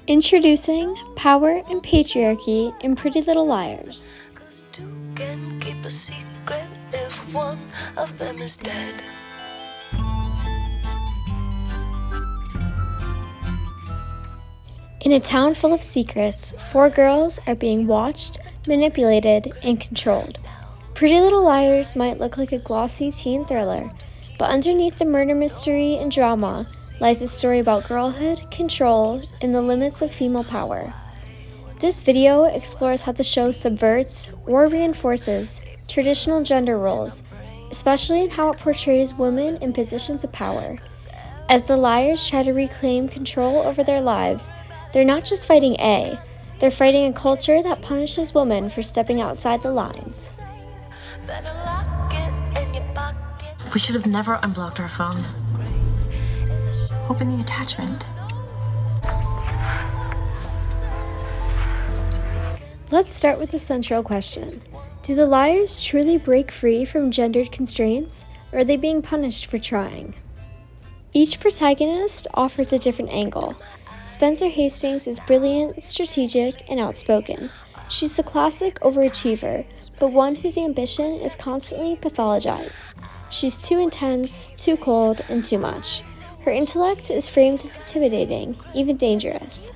Introducing Power and Patriarchy in Pretty Little Liars. Two can keep a secret if one of them is dead. In a town full of secrets, 4 girls are being watched, manipulated, and controlled. Pretty Little Liars might look like a glossy teen thriller, but underneath the murder mystery and drama lies a story about girlhood, control, and the limits of female power. This video explores how the show subverts or reinforces traditional gender roles, especially in how it portrays women in positions of power. As the liars try to reclaim control over their lives, they're not just fighting A, they're fighting a culture that punishes women for stepping outside the lines. We should have never unblocked our phones. Open the attachment. Let's start with the central question. Do the liars truly break free from gendered constraints, or are they being punished for trying? Each protagonist offers a different angle. Spencer Hastings is brilliant, strategic, and outspoken. She's the classic overachiever, but one whose ambition is constantly pathologized. She's too intense, too cold, and too much. Her intellect is framed as intimidating, even dangerous.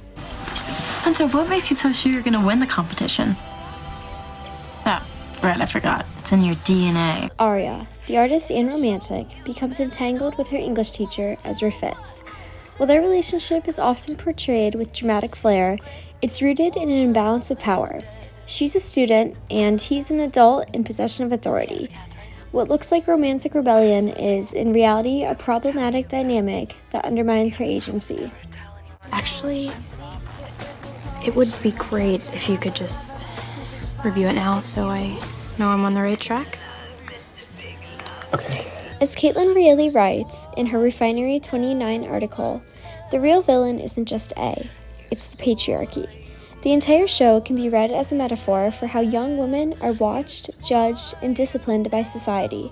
Spencer, what makes you so sure you're gonna win the competition? Oh, right, I forgot. It's in your DNA. Aria, the artist and romantic, becomes entangled with her English teacher, Ezra Fitz. While their relationship is often portrayed with dramatic flair, it's rooted in an imbalance of power. She's a student, and he's an adult in possession of authority. What looks like romantic rebellion is, in reality, a problematic dynamic that undermines her agency. Actually, it would be great if you could just review it now so I know I'm on the right track. Okay. As Caitlin Reilly writes in her Refinery 29 article, the real villain isn't just A, it's the patriarchy. The entire show can be read as a metaphor for how young women are watched, judged, and disciplined by society.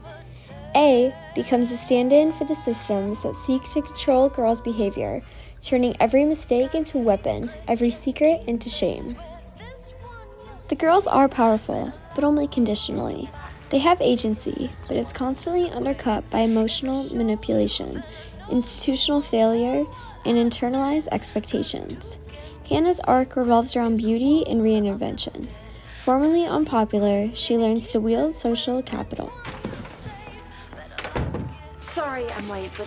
A becomes a stand-in for the systems that seek to control girls' behavior, turning every mistake into a weapon, every secret into shame. The girls are powerful, but only conditionally. They have agency, but it's constantly undercut by emotional manipulation, institutional failure, and internalized expectations. Hannah's arc revolves around beauty and reinvention. Formerly unpopular, she learns to wield social capital. Sorry I'm late, but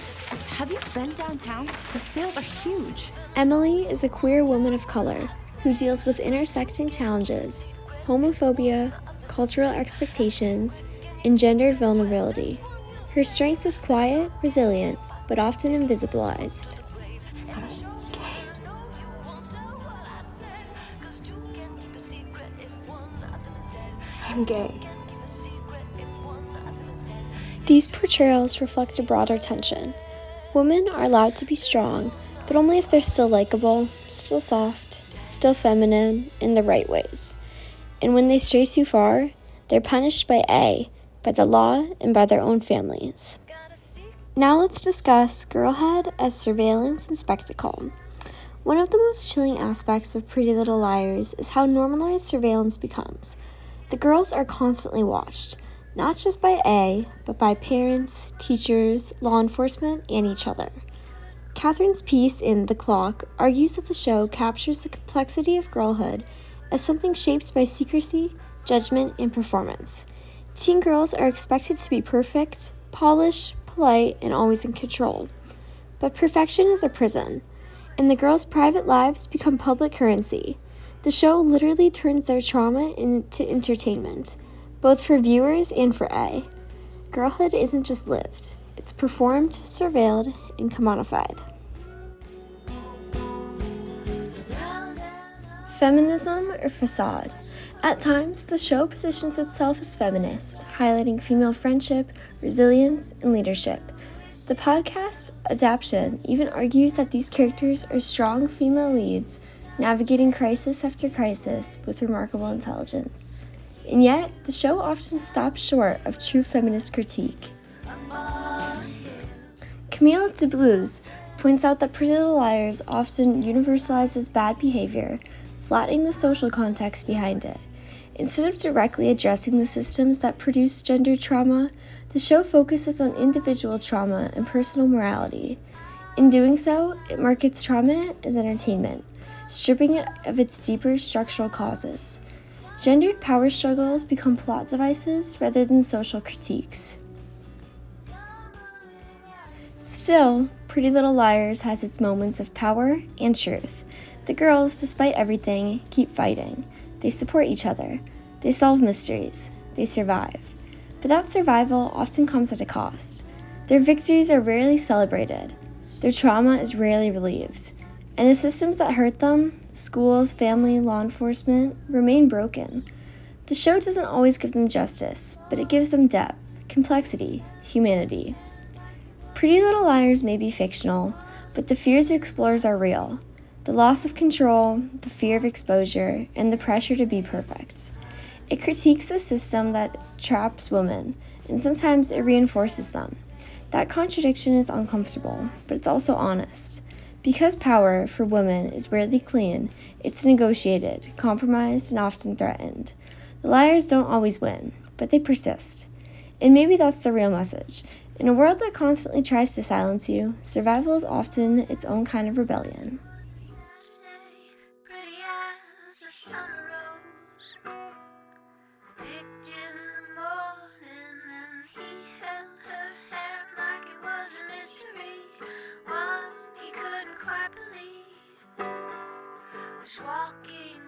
have you been downtown? The sales are huge. Emily is a queer woman of color who deals with intersecting challenges, homophobia, cultural expectations, and gendered vulnerability. Her strength is quiet, resilient, but often invisibilized. I'm gay. These portrayals reflect a broader tension. Women are allowed to be strong, but only if they're still likable, still soft, still feminine, in the right ways. And when they stray too far, they're punished by A, by the law, and by their own families. Now let's discuss girlhood as surveillance and spectacle. One of the most chilling aspects of Pretty Little Liars is how normalized surveillance becomes. The girls are constantly watched, not just by A, but by parents, teachers, law enforcement, and each other. Catherine's piece in The Clock argues that the show captures the complexity of girlhood as something shaped by secrecy, judgment, and performance. Teen girls are expected to be perfect, polished, polite, and always in control. But perfection is a prison, and the girls' private lives become public currency. The show literally turns their trauma into entertainment, both for viewers and for A. Girlhood isn't just lived, it's performed, surveilled, and commodified. Feminism or facade? At times, the show positions itself as feminist, highlighting female friendship, resilience, and leadership. The podcast adaptation even argues that these characters are strong female leads, navigating crisis after crisis with remarkable intelligence. And yet, the show often stops short of true feminist critique. Camille DeBluse points out that Pretty Little Liars often universalizes bad behavior, flattening the social context behind it. Instead of directly addressing the systems that produce gender trauma, the show focuses on individual trauma and personal morality. In doing so, it markets trauma as entertainment, stripping it of its deeper structural causes. Gendered power struggles become plot devices rather than social critiques. Still, Pretty Little Liars has its moments of power and truth. The girls, despite everything, keep fighting. They support each other. They solve mysteries. They survive. But that survival often comes at a cost. Their victories are rarely celebrated. Their trauma is rarely relieved. And the systems that hurt them, schools, family, law enforcement, remain broken. The show doesn't always give them justice, but it gives them depth, complexity, humanity. Pretty Little Liars may be fictional, but the fears it explores are real. The loss of control, the fear of exposure, and the pressure to be perfect. It critiques the system that traps women, and sometimes it reinforces them. That contradiction is uncomfortable, but it's also honest. Because power, for women, is rarely clean, it's negotiated, compromised, and often threatened. The liars don't always win, but they persist. And maybe that's the real message. In a world that constantly tries to silence you, survival is often its own kind of rebellion. Pretty as a summer rose, picked in the morning, and he held her hair like it was a mystery. One he couldn't quite believe was walking